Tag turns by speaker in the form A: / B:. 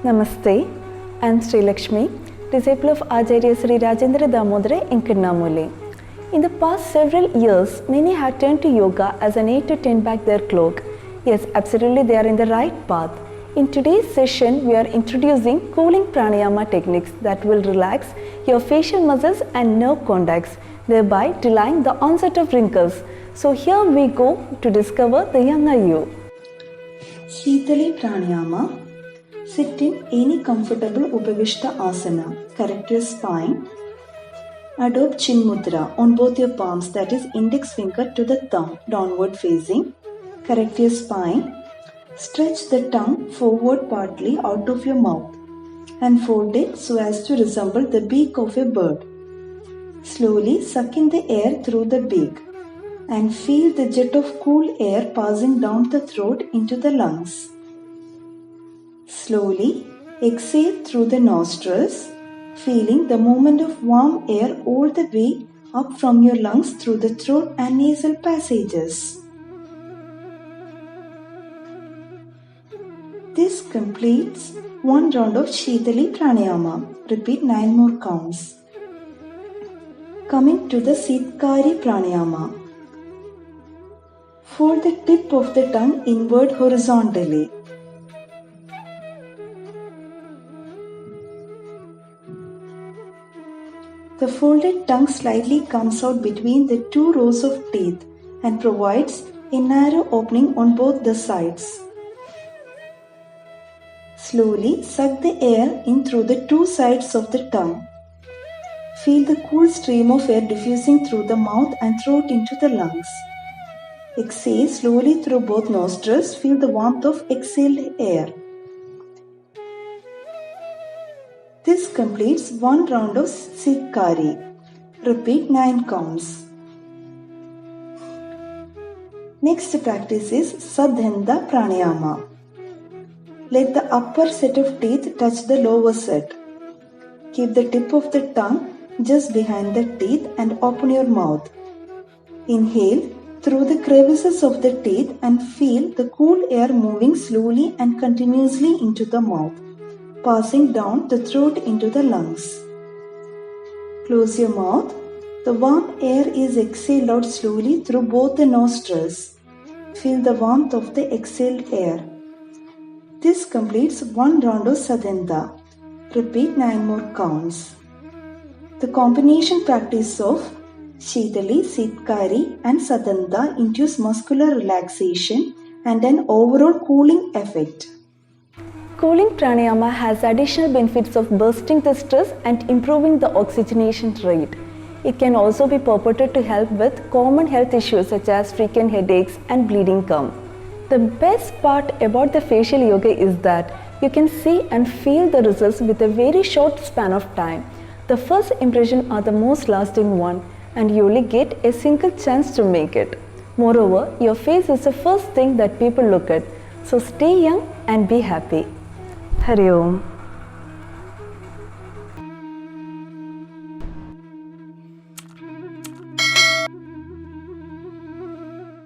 A: Namaste, I am Sri Lakshmi, disciple of Acharya Sri Rajendra Damodara in Kirnamulle. In the past several years, many have turned to yoga as an aid to turn back their cloak. Yes, absolutely, they are in the right path. In today's session, we are introducing cooling pranayama techniques that will relax your facial muscles and nerve contacts, thereby delaying the onset of wrinkles. So here we go to discover the younger you.
B: Shitali Pranayama. Sit in any comfortable Upavishta Asana. Correct your spine. Adopt Chin Mudra on both your palms, that is index finger to the thumb, downward facing. Correct your spine. Stretch the tongue forward partly out of your mouth and fold it so as to resemble the beak of a bird. Slowly suck in the air through the beak and feel the jet of cool air passing down the throat into the lungs. Slowly exhale through the nostrils, feeling the movement of warm air all the way up from your lungs through the throat and nasal passages. This completes one round of Shitali Pranayama. Repeat 9 more counts. Coming to the Sitkari Pranayama. Fold the tip of the tongue inward horizontally. The folded tongue slightly comes out between the two rows of teeth and provides a narrow opening on both the sides. Slowly suck the air in through the two sides of the tongue. Feel the cool stream of air diffusing through the mouth and throat into the lungs. Exhale slowly through both nostrils. Feel the warmth of exhaled air. This completes one round of Sitkari. Repeat 9 counts. Next practice is Sadhanda Pranayama. Let the upper set of teeth touch the lower set. Keep the tip of the tongue just behind the teeth and open your mouth. Inhale through the crevices of the teeth and feel the cool air moving slowly and continuously into the mouth, passing down the throat into the lungs. Close your mouth. The warm air is exhaled out slowly through both the nostrils. Feel the warmth of the exhaled air. This completes one round of Sadhanda. Repeat 9 more counts. The combination practice of Shitali, Sitkari and Sadhanda induce muscular relaxation and an overall cooling effect.
A: Cooling pranayama has additional benefits of bursting the stress and improving the oxygenation rate. It can also be purported to help with common health issues such as frequent headaches and bleeding gum. The best part about the facial yoga is that you can see and feel the results with a very short span of time. The first impression are the most lasting one, and you only get a single chance to make it. Moreover, your face is the first thing that people look at. So stay young and be happy. Hari Om.